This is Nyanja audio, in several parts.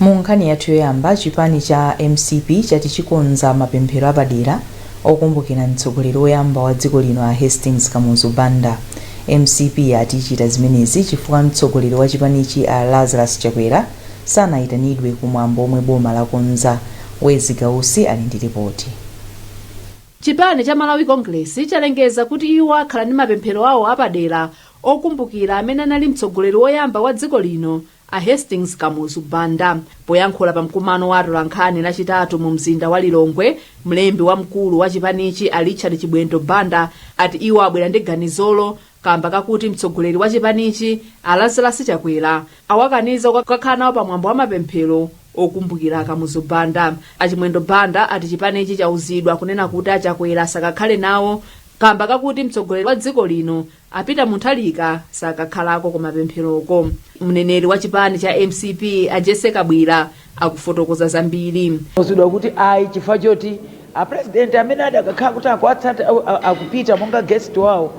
Mu nkhani yathu yoyamba, chipani cha MCP chati chikonza mapemphero apadera okumbukira mtsogoleri woyamba wa dziko lino a Hastings Kamuzu Banda. MCP ati ichita zimenezi chifukwa mtsogoleri wa chipanichi a Lazarus Chakwera sanayitanidwe kumwambo omwe boma lakonza. Wezi Gausi ali ndi ripoti. Chipani cha Malawi Congress chalengeza kuti iwo akhala ndi mapemphero awo apadera okumbukira amene anali mtsogoleri woyamba wa dziko lino a Hastings Kamuzu Banda. Poyankhula pa mkumano wa Nkhani lachitatu mu mzinda wa Lilongwe, mlembi wamkulu wa chipanichi a Richard Chibwendo Banda ati iwo abwera ndi ganizolo kamba kakuti mtsogoleri wa chipanichi a Lazarus Chakwera awakaniza kukakhala nawo pamwambo wa mapemphero okumbukira Kamuzu Banda. Achimwendo Banda ati chipanichi chauzidwa kunena kuti Chakwera sakakhale nawo kamba kakuti mtsogoleri wa dziko lino apita munthalika sakakhalako ku mapempheroko. Mneneri wa chipani cha MCP a Jesse Kabwira akufotokoza zambiri. Uzidwa kuti ayi chifukwa choti a president amene adakakhala kuti akuatsata akupita monga guest wawo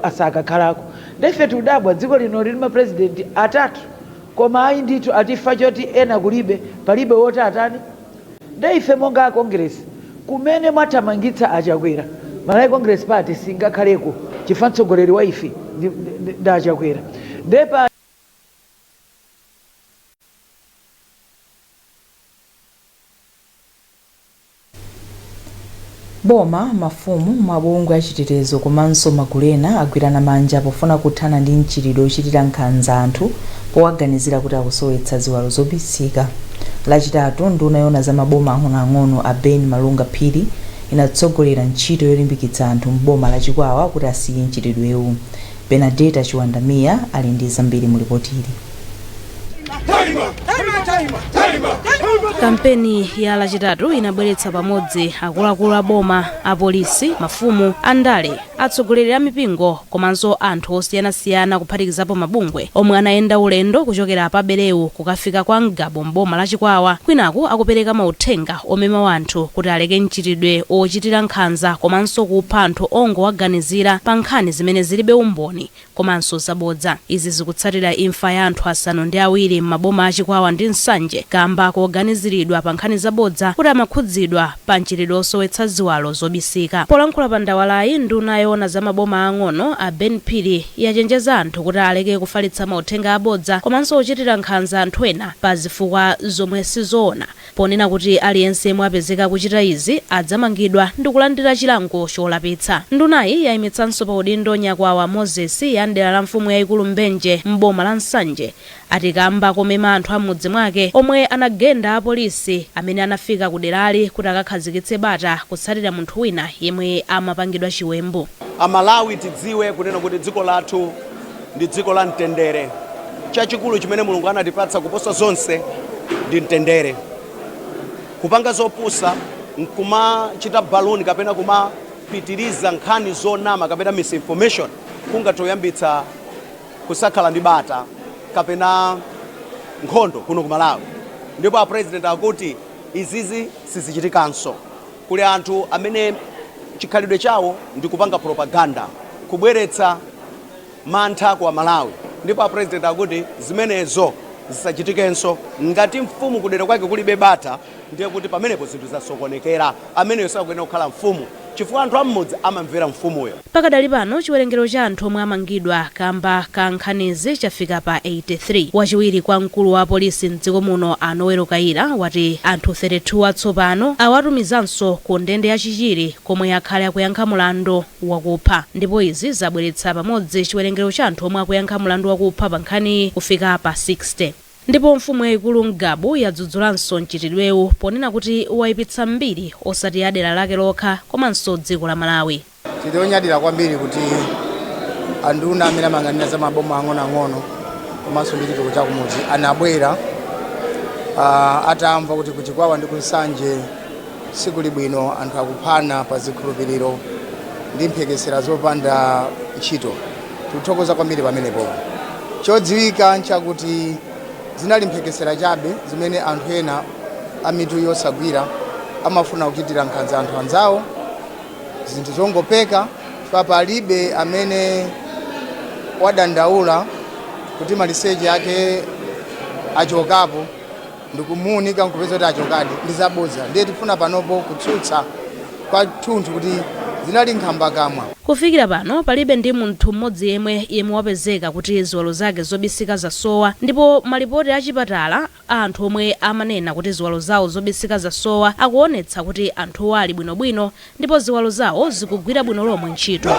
asakakhalako. Ndefe tudabwa dziko lino lili ma president atatu koma ayi ndithu atifa choti ena kulibe palibe woti atani. Ndeife monga a Congress kumene mwatamangitsa Achakwera Malawi Congress Party singakhaleko chifukwa mtsogoleri wa ife ndi Achakwera. Ndepa Boma, mafumu, mabungwe achitetezo komanso magulu ena agwirana manja pofuna kuthana ndi mchitidwe ochitira nkhanza anthu powaganizira kuti akusowetsa ziwalo zobisika. Lachitatu, nduna yona za maboma ang'onoang'ono a Ben Malunga Phiri inatsogolera ntchito yolimbikitsa anthu mboma la Chikwawa kuti asiye mchitidwewu. Benedetta Chiwandamiya ali ndi zambiri mu ripoti ili. Kampeni ya lachitatu inabweretsa pamodzi akuluakulu a boma, apolisi, mafumu, andale, atsogoleri a mipingo komanso anthu osiyanasiyana kuphatikizapo mabungwe omwe anayenda ulendo kuchokera pa Berewu kukafika kwa Ngabo mboma la Chikwawa. Kwinaku akupereka mauthenga omema anthu kuti aleke mchitidwe ochitira nkhanza komanso kupha anthu ongowaganizira pa nkhani zimene zilibe umboni komanso zabodza. Izi zikutsatira imfa ya anthu asanu ndi awiri m'maboma a Chikwawa ndi Nsanje kamba koganiziridwa pa nkhani zabodza kuti amakhudzidwa pa mchitidwe osowetsa ziwalo zobisika. Polankhula pa ndawalayi, nduna yona za maboma ang'ono a Ben Phiri yachenjeza anthu kuti aleke kufalitsa mauthenga abodza komanso ochitira nkhanza anthu ena pa zifukwa zomwe sizoona, ponena kuti aliyense yemwe apezeka kuchita izi adzamangidwa ndi kulandira chilango cholapitsa. Ndunayi yayimitsanso pa udindo Nyakwawa Moses ya ndera la mfumu yayikulu Mbenje mboma la Nsanje ati kamba komema anthu amudzi mwake omwe anagenda apolisi amene anafika kuderali kuti akakhazikitse bata kutsatira munthu wina yemwe amapangidwa chiwembu. Amalawi tidziwe kunena kuti dziko lathu ndi dziko la mtendere. Chachikulu chimene Mulungu anatipatsa kuposa zonse ndi mtendere. Kupanga zopusa, kumachita baluni kapena kumapitiriza nkhani zonama kapena misinformation kungatoyambitsa kusakhala ndi bata kapena nkhondo kuno ku Malawi. Ndipo a president akuti izizi sizichitikanso. Kuli anthu amene chikhalidwe chawo ndi kupanga propaganda, kubweretsa mantha kwa Malawi. Ndipo a president akuti zimenezo zisachitikenso. Ngati mfumu kudera kwake kulibe bata, ndiye kuti pamenepo zinthu zasokonekera. Ameneyo sakuyenera kukhala mfumu chifukwa anthu amudzi amamvera mfumuyo. Pakadali pano chiwerengero cha anthu omwe amangidwa kamba ka nkhanizi chafika pa 83. Wachiwiri kwa mkulu wa polisi mdziko muno Noel Kaira wati anthu 32 atsopano awatumizanso ku ndende yachichiri komwe akhale akuyankha mulandu wakupha. Ndipo izi zabweretsa pamodzi chiwerengero cha anthu omwe akuyankha mulandu wakupha pa nkhani kufika pa 60. Ndipo mfumu yayikulu Ngabo yadzudzulanso mchitidwewu ponena kuti wayipitsa mbiri osati ya dera lake lokha komanso dziko la Malawi. Tidonyadira kwambiri kuti anduna amene amang'anira za maboma ang'onoang'ono komanso ndi chitukuko cha kumudzi anabwera atamva kuti ku Chikwawa ndi ku Nsanje sikuli bwino, anthu akuphana pa zikhulupiriro ndi mphekesera zopanda ntchito. Tikuthokoza kwambiri pamenepo. Chodziwika nchakuti zinali mphekesera chabe zimene anthu ena amitu yosagwira amafuna kuchitira nkhanza anthu anzawo, zinthu zongopeka. Palibe amene wadandaula kuti maliseche ake achokapo ndikumuunika nkupeza kuti achokadi ndi zabodza. Ndiye tifuna panopo kutsutsa kwa thunthu kuti zinali nkhamba kamwa. Kufikira pano palibe ndi munthu mmodzi yemwe wapezeka kuti ziwalo zake zobisika zasowa, ndipo malipoti achipatala anthu omwe amanena kuti ziwalo zawo zobisika zasowa akuonetsa kuti anthuwo ali bwinobwino ndipo ziwalo zawo zikugwira bwino lomwe ntchito.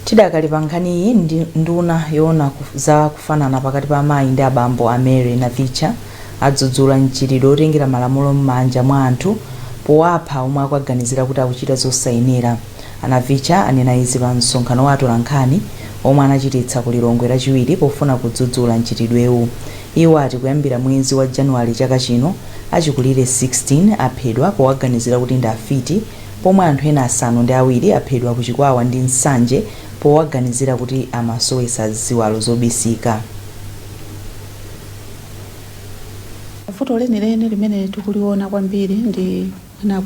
Tidakali pa nkhani iyi nduna yoona za kufanana pakati pa amayi ndi abambo a Mary na Vicha adzudzula mchitidwe otengera malamulo m'manja mwa anthu powapha omwe akuganizira kuti akuchita zosayenera. Ana Vicha anena izi pa msonkhano wa atola nkhani omwe anachititsa ku Lilongwe lachiwiri pofuna kudzudzula mchitidwewu. Iwo ati kuyambira mwezi wa Januwale chaka chino achikulire 16 aphedwa powaganizira kuti ndi afiti, pomwe anthu ena 7 aphedwa kuchikwawa ndi nsanje powaganizira kuti amasowesa ziwalo zobisika. Vuto lenileni limene tikuliona kwambiri ndi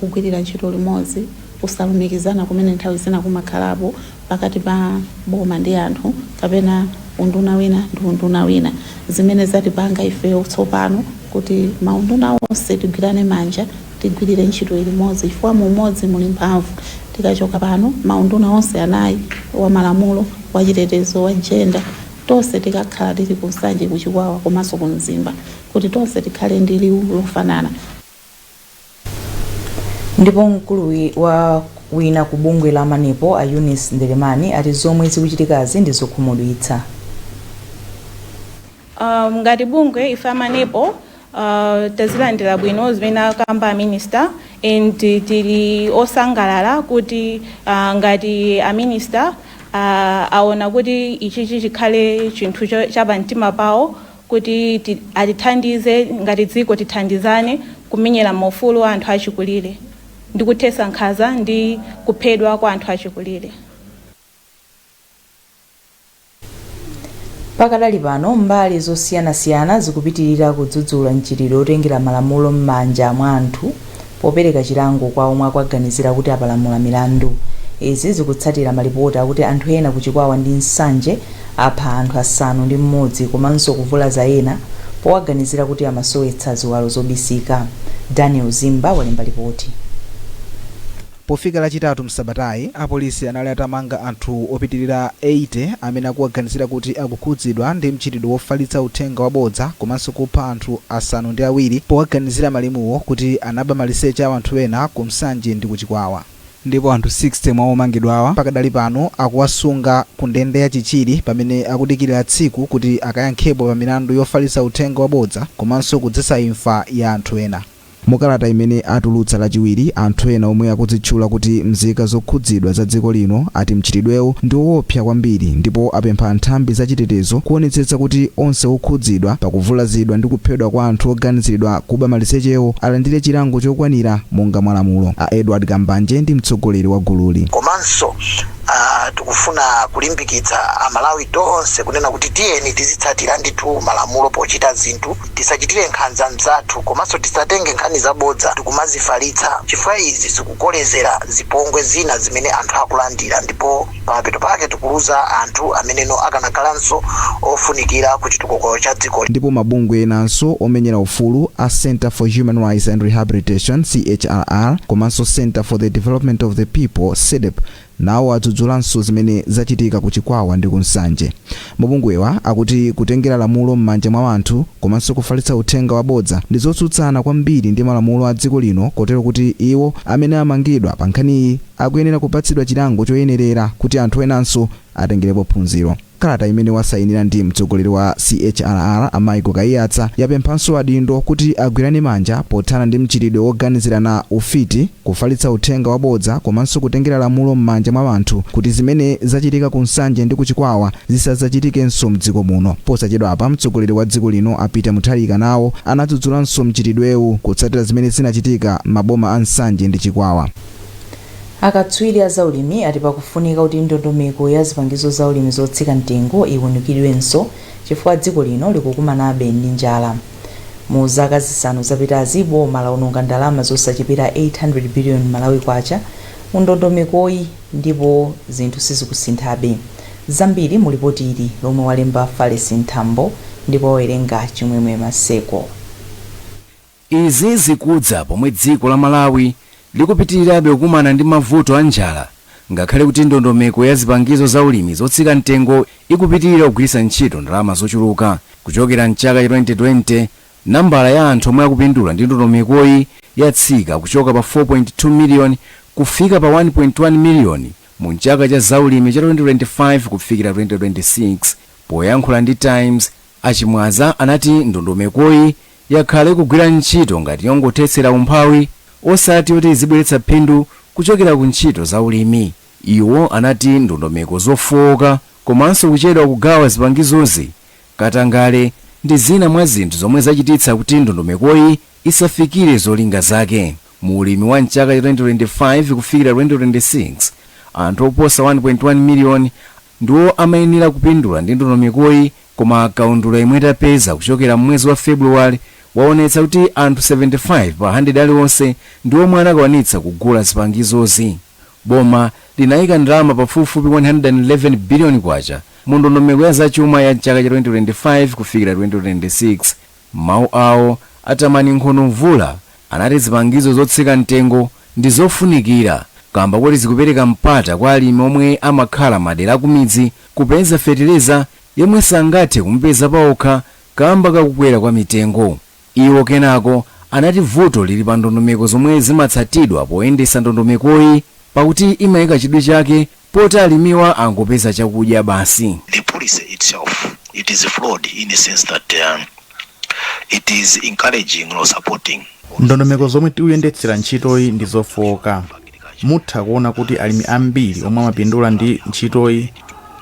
kugwirira ntchito limodzi, kusalumikizana kumene nthawi zina kumakhalapo pakati pa boma ndi anthu kapena unduna wina ndi unduna wina, zimene zatipanga ifeyo tsopano kuti maunduna onse tigwirane manja tigwirire ntchito limodzi, chifukwa mu umodzi muli mphamvu. Tikachoka pano maunduna onse anayi wa malamulo, wa chitetezo, wa jenda, tonse tikakhala tili kusanje kuchikwawa komanso kumzimba kuti tonse tikhale ndi liwu lofanana. Ndipo mkulu wa wina ku bungwe la Manepo a Eunice Ndelemani ati zomwe zikuchitikazi ndi zokhumudwitsa. Ngati bungwe ife Manepo tazilandira bwino zimene akamba minister and tili osangalala kuti ngati a minister aona kuti ichi chikhale chinthu chapamtima pawo kuti atithandize ngati dziko tithandizane kumenyera maufulu a anthu achikulire ndi kuthesa nkhanza ndi kuphedwa kwa anthu achikulire. Pakadali pano mbali zosiyanasiyana zikupitirira kudzudzula mchitidwe otengera malamulo m'manja mwa anthu popereka chilango kwa omwe akuganizira kuti apalamula milandu. Izi zikutsatira malipoti akuti anthu ena kuchikwawa ndi nsanje apha anthu 6 komanso kuvulaza ena powaganizira kuti amasowetsa ziwalo zobisika. Daniel Zimba walemba ripoti. Pofika lachitatu msabatayi apolisi anali atamanga anthu opitirira 80 amene akuwaganizira kuti akukhudzidwa ndi mchitidwe wofalitsa uthenga wabodza komanso kupha anthu 7 powaganizira malimuwo kuti anaba maliseche a anthu ena ku Msanje ndi kuchikwawa. Ndipo anthu 60 mwa omangidwawa pakadali pano akuwasunga ku ndende ya Chichiri pamene akudikirira tsiku kuti akayankhepo pa milandu yofalitsa uthenga wabodza komanso kudzetsa imfa ya anthu ena. Mukalata imene atulutsa lachiwiri anthu ena omwe akudzitchula kuti mzika zokhudzidwa za dziko lino ati mchitidwewu ndi woopsa kwambiri ndipo apempha nthambi za chitetezo kuonetsetsa kuti onse okhudzidwa pakuvulazidwa ndi kuphedwa kwa anthu oganiziridwa kuba malisechewo alandire chilango chokwanira monga mwalamulo. A Edward Kambanje ndi mtsogoleri wa gululi. Komanso tikufuna kulimbikitsa amalawi tonse kunena kuti tiyeni tizitsatira ndithu malamulo pochita zinthu, tisachitire nkhanza mzathu komanso tisatenge nkhani zabodza tikumazifalitsa, chifukwa izi zikukolezera zipongwe zina zimene anthu akulandira ndipo pamapeto pake tikuluza anthu ameneno akanakhalanso ofunikira ku chitukuko cha dziko. Ndipo mabungwe enanso omenyera ufulu a Center for Human Rights and Rehabilitation CHRR komanso Center for the Development of the People CEDEP nawo adzudzulanso zimene zachitika kuchikwawa ndi kunsanje. Mabungwewa akuti kutengera lamulo m'manja mwa anthu komanso kufalitsa uthenga wabodza ndi zotsutsana kwambiri ndi malamulo a dziko lino, kotero kuti iwo amene amangidwa pa nkhaniyi akuyenera kupatsidwa chilango choyenerera kuti anthu enanso atengerepo phunziro. Kalata imene wasayinira ndi mtsogoleri wa CHRR Amaiko Kaiyatsa yapemphanso adindo kuti agwirane manja pothana ndi mchitidwe woganizirana ufiti, kufalitsa uthenga wabodza komanso kutengera lamulo m'manja mwa anthu kuti zimene zachitika ku Nsanje ndi kuchikwawa zisadzachitikenso mdziko muno. Posachedwa apa mtsogoleri wa dziko lino apita Mutharika nawo anadzudzulanso mchitidwewu kutsatira zimene zinachitika maboma a Nsanje ndi Chikwawa. Akatswiri a zaulimi ati pakufunika kuti ndondomeko ya zipangizo zaulimi zotsika mtengo iwunikidwenso chifukwa dziko lino likukumanabe ndi njala. Mu zaka zisanu zapitazi boma laononga ndalama zosachepera 800 billion Malawi kwacha mu ndondomekoyi ndipo zinthu sizikusinthabe. Zambiri mu lipoti ili lomwe walemba Falesi Nthambo ndipo owerenga Chimwemwe Maseko. Izi zikudza pomwe dziko la Malawi likupitirirabe kukumana ndi mavuto a njala, ngakhale kuti ndondomeko ya zipangizo za ulimi zotsika mtengo ikupitirira kugwiritsa ntchito ndalama zochuluka. Kuchokera mchaka cha 2020 nambala ya anthu omwe akupindula ndi ndondomekoyi yatsika kuchoka pa 4.2 miliyoni kufika pa 1.1 miliyoni mu chaka cha zaulimi cha 2025 kufikira 2026. Poyankhula ndi Times, achimwaza anati ndondomekoyi yakhale kugwira ntchito ngati yongothetsera umphawi osati kuti izibweretsa phindu kuchokera ku ntchito za ulimi. Iwo anati ndondomeko zofowoka komanso kuchedwa kugawa zipangizozi katangale ndi zina mwa zinthu zomwe zachititsa kuti ndondomekoyi isafikire zolinga zake. Mu ulimi wa mchaka cha 2025 kufikira 2026 anthu oposa 1.1 miliyoni ndiwo amayenera kupindula ndi ndondomekoyi, koma akaundula imwe tapeza kuchokera mwezi wa Februwale waonetsa kuti anthu 75 pa 100 aliwonse ndiwo omwe anakwanitsa kugula zipangizozi. Boma linayika ndalama pafupifupi 111 biliyoni kwacha mu ndondomeko ya zachuma ya chaka cha 2025 kufikira 2026. Mawu awo atamani Nkhonumvula anati zipangizo zotsika mtengo ndi zofunikira kamba kuti zikupereka mpata kwa alimi omwe amakhala madera akumidzi kupeza feteleza yemwe sangathe kumpeza paokha kamba kakukwera kwa mitengo. Iwo kenako anati vuto lili pa ndondomeko zomwe zimatsatidwa poyendesa ndondomekoyi pakuti imayika chidwi chake poti alimiwa angopeza chakudya basi. The policy itself, it is flawed in the sense that it is encouraging or supporting. Ndondomeko zomwe tikuyendetsera ntchitoyi ndi zofowoka. Mutha kuona kuti alimi ambiri omwe amapindula ndi ntchitoyi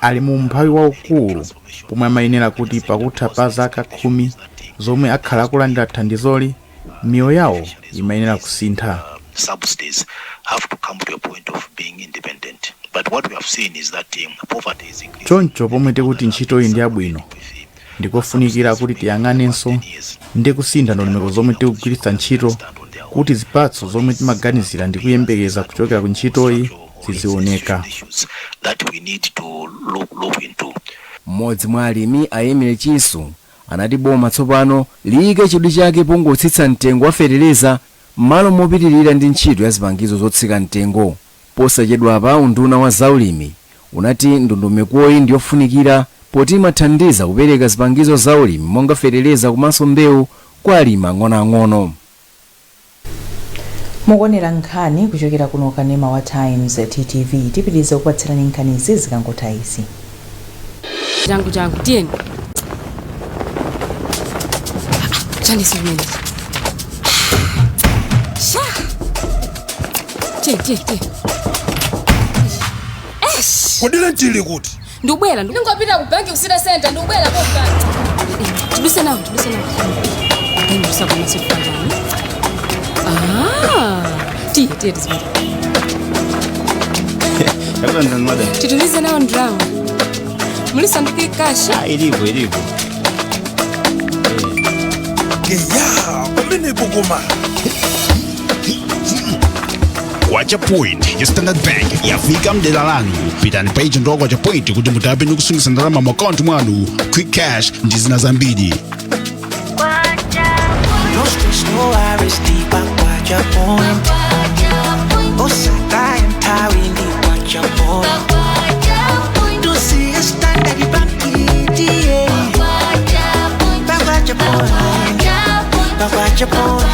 ali mu umphawi waukulu pomwe amayenera kuti pakutha pa zaka 10 zomwe akhala akulandira thandizoli miyoyo yawo imayenera kusintha. Subsidies have to come to a point of being independent. But what we have seen is that poverty is increasing. Choncho pomwe tikuti ntchitoyi ndi yabwino ndikofunikira kuti tiyang'anenso ndi kusintha ndondomeko zomwe tikugwiritsa ntchito kuti zipatso zomwe timaganizira ndi kuyembekeza kuchokera ku ntchitoyi zizioneka. Mmodzi mwa alimi ayemere Chisu anati boma tsopano liyike chidwi chake pongotsitsa mtengo wa feteleza m'malo mopitirira ndi ntchito ya zipangizo zotsika mtengo. Posachedwapa unduna wa zaulimi unati ndondomekoyi ndiyofunikira poti imathandiza kupereka zipangizo zaulimi monga feteleza komanso mbewu kwa alimi ang'onoang'ono. Mukuonera nkhani kuchokera kuno kanema wa Times TTV. Tipitiriza kupatsirani nkhani izi zikangotha izi. Jangu tieni. Chani sivini. Sha. Tie. Kodela ntili kuti. Ndubwela ndingopita ku bank kusira center ndubwela kwa bank. Tuduse nawo. Ndio sabona sifanya. Tie tizima. Kabla ndo madam. Titulize nawo ndrama. Mulisanduki kasha. Ilivyo. Ya, umene buguma. Kwacha point ya Standard Bank yafika mdela lanu. Pitani page ndo kwacha point kuti mutape nukusungisa ndalama mu account mwanu. Quick cash ndi zina zambiri. No stress, no worries, deep and watch your point. Oh, Saka and Tawi, deep watch your point. Do see a standard bank, back watch your point.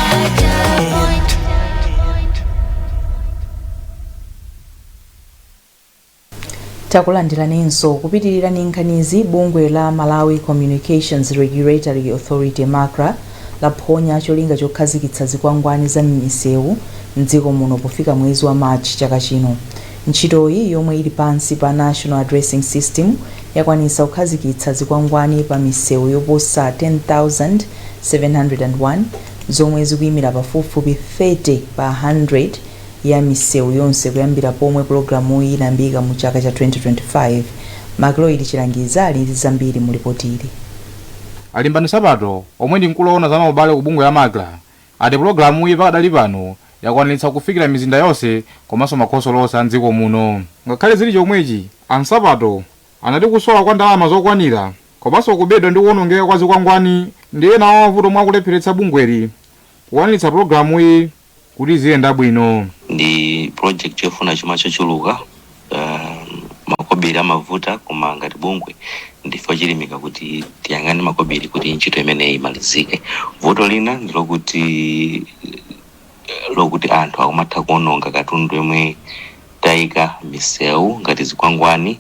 Takulandiranenso kupitirira ndi nkhanizi. Bungwe la Malawi Communications Regulatory Authority MACRA laphonya cholinga chokhazikitsa zikwangwani za m'misewu mdziko muno pofika mwezi wa March chaka chino. Ntchitoyi yomwe ili pansi pa National Addressing System yakwanisa kukhazikitsa zikwangwani pa misewu yoposa 10,701 zomwe zikuyimira pafupifupi 30 pa 100 ya misewu yonse kuyambira pomwe programu iyi inayambika mu chaka cha 2025. Macloyd Chilangiza ali ndi zambiri mu ripoti ili. Alimbani Sabato omwe ndi mkuloona za maubale ku bungwe la MACRA ati programu iyi pakadali pano yakwanitsa kufikira mizinda yonse komanso makhosolo onse a mdziko muno. Ngakhale zili chomwechi, Ansabato anati kusowa kwa ndalama zokwanira komanso kubedwa ndi kuwonongeka kwa zikwangwani ndi ena wa mavuto mwakulepheretsa bungweli kuwanitsa pologalamu iyi kuti ziyenda bwino. Ndi project yofuna chuma chochuluka makobiri amavuta koma ngati bungwe ndife chilimika kuti tiyang'ane makobiri kuti ntchito imeneyi imalizike. Vuto lina ndi lokuti anthu akumatha kuononga katundu yomwe tayika misewu ngati zikwangwani,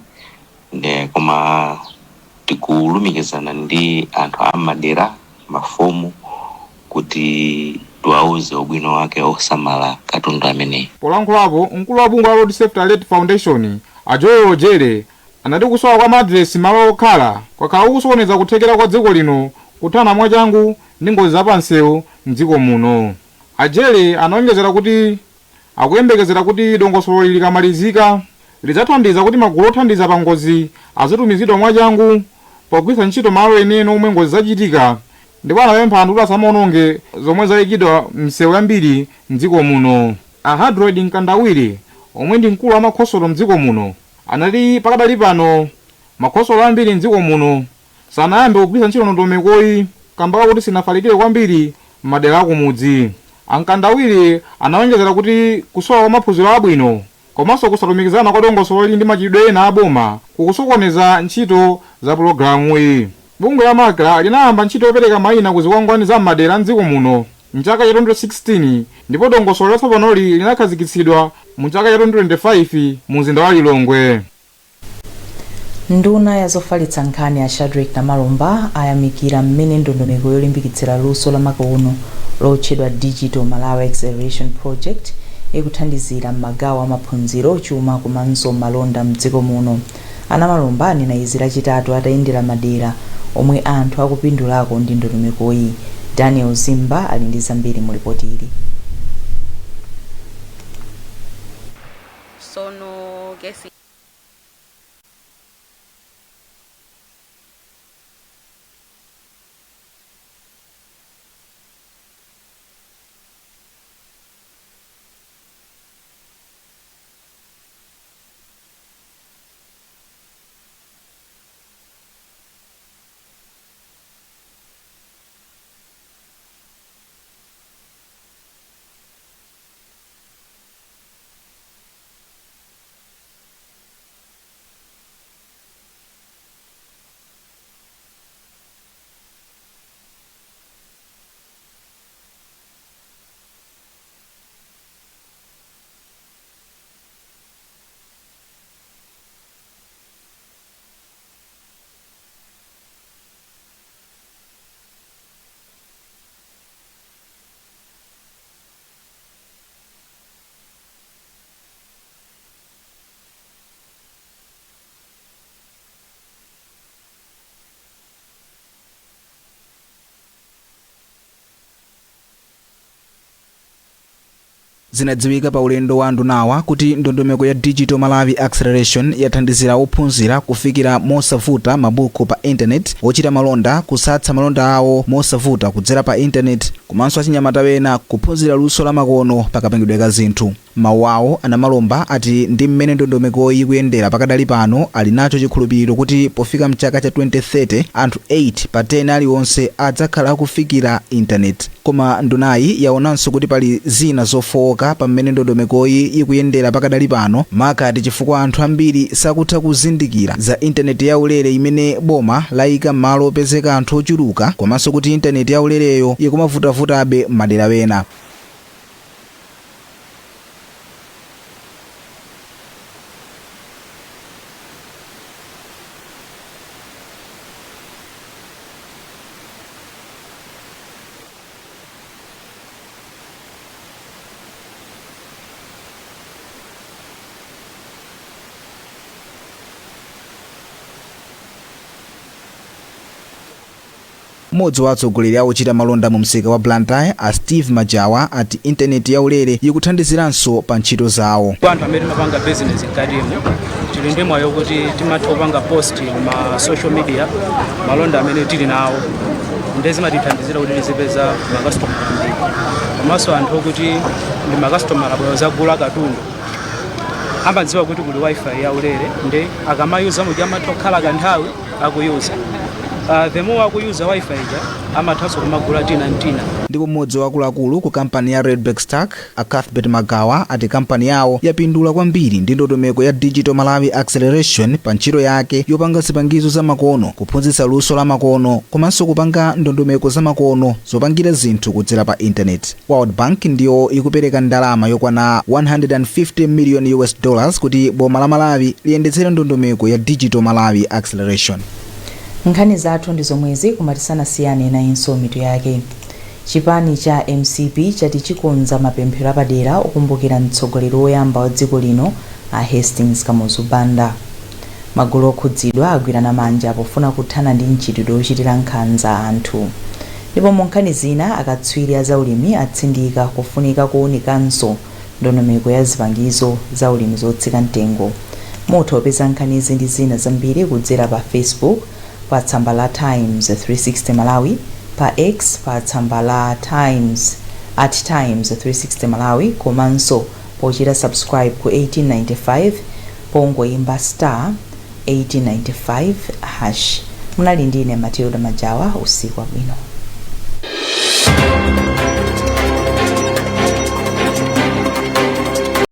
koma tikulumikizana ndi anthu amadera mafumu kuti tiwauze ubwino wake osamala katundu ameneyi. Polankhulapo mkulu wa bungwe la Road Safety Alert Foundation Joel Ojere anati kusowa kwa madiresi malo okhala kwakhala kusokoneza kuthekera kwa dziko lino kuthana mwachangu ndi ngozi zapansewu mdziko muno. Ojere anaonjezera kuti akuyembekezera kuti dongosolo likamalizika lidzathandiza kuti magulu othandiza pa ngozi azitumizidwa mwachangu pogwiritsa ntchito malo enieni omwe ngozi zachitika, ndipo anapempha anthu kuti asamaononge zomwe zayikidwa msewu yambiri mdziko muno. Ahadroid Nkandawire omwe ndi mkulu wa makhosolo mdziko muno anati pakadali pano makhosolo ambiri mdziko muno sanayambe kugwiritsa ntchito ndondomekoyi kamba kuti sinafalikire kwambiri m'madera akumudzi. Nkandawire anaonjezera kuti kusowa kwa maphunziro abwino komanso kusalumikizana kwa dongosolo ndi machitidwe ena aboma kukusokoneza ntchito za pologalamu iyi. Bungwe la MAGRA linayamba ntchito yopereka mayina ku zikwangwani za m'madera mdziko muno mchaka cha 2016 ndipo dongosolo latsapanoli linakhazikitsidwa mu chaka cha 2025 mu mzinda wa Lilongwe. Nduna ya zofalitsa nkhani ya Shadrack na Malomba ayamikira mmene ndondomeko yolimbikitsira luso la makono lotchedwa Digital Malawi Acceleration Project ikuthandizira m'magawo amaphunziro, chuma komanso malonda mdziko muno. Ana Malomba anena izi lachitatu atayendera madera omwe anthu akupindulako ndi ndondomekoyi. Daniel Zimba ali ndi zambiri mu ripoti ili. zinadziwika pa ulendo wa ndunawa kuti ndondomeko ya Digital Malawi Acceleration yathandizira ophunzira kufikira mosavuta mabuku pa internet, ochita malonda kusatsa malonda awo mosavuta kudzera pa internet, komanso achinyamata wena kuphunzira luso la makono pakapangidwe ka zinthu. Mawu awo Ana Malomba ati ndi mmene ndondomeko ikuyendera pakadali pano ali nacho chikhulupiriro kuti pofika mchaka cha 2030 anthu 8 pa 10 aliwonse adzakhala akufikira internet. Koma ndunayi yaonanso kuti pali zina zofowoka pa mmene ndondomeko ikuyendera pakadali pano, makati chifukwa anthu ambiri sakutha kuzindikira za internet yaulere imene boma layika m'malo opezeka anthu ochuluka, komanso kuti internet yaulereyo ikumavutavutabe madera wena. Modzi wa atsogoleri ochita malonda mu msika wa Blantyre a Steve Majawa ati internet yaulere ikuthandiziranso pa ntchito zawo. Anthu amene mapanga business mkatimo tili ndi mwayo kuti timatha kupanga post ma social media malonda amene tili nawo ndezi matithandizira kuti tizipeza makastoma ambiri, komanso anthu kuti ndi makastoma abwera zagula katundu amadziwa kuti kuli wifi yaulere ndi akamayuza muja amatha kukhala kanthawi akuyuza the more akuyuza wifi ija amathanso kumagula tina ndipo mmodzi wa akuluakulu ku kampani ya Redback Stack a Cuthbert Magawa ati kampani yawo yapindula kwambiri ndi ndondomeko ya Digital Malawi Acceleration pa ntchito yake yopanga zipangizo za makono, kuphunzitsa luso la makono komanso kupanga ndondomeko za makono zopangira zinthu kudzera pa internet. World Bank ndiyo ikupereka ndalama yokwana $150 million kuti boma la Malawi liyendetsere ndondomeko ya Digital Malawi Acceleration. Nkhani zathu ndi zomwezi kumatisana siyane na inso mitu yake. Chipani cha MCP chati chikonza mapemphero apadera okumbukira mtsogoleri woyamba wa dziko lino a Hastings Kamuzu Banda. Magulu okhudzidwa agwirana manja pofuna kuthana ndi mchitidwe ochitira nkhanza anthu. Ndipo mu nkhani zina akatswiri a zaulimi atsindika kufunika kuwunikanso ndondomeko ya zipangizo za ulimi zotsika mtengo. Mutha kupeza nkhani izi ndi zina zambiri kudzera pa Facebook pa tsamba la Times 360 Malawi, pa X pa tsamba la Times @Times360 Malawi, komanso pochita subscribe ku 1895 pongoyimba *1895#. Munali ndine Matilda Majawa, usiku wabwino.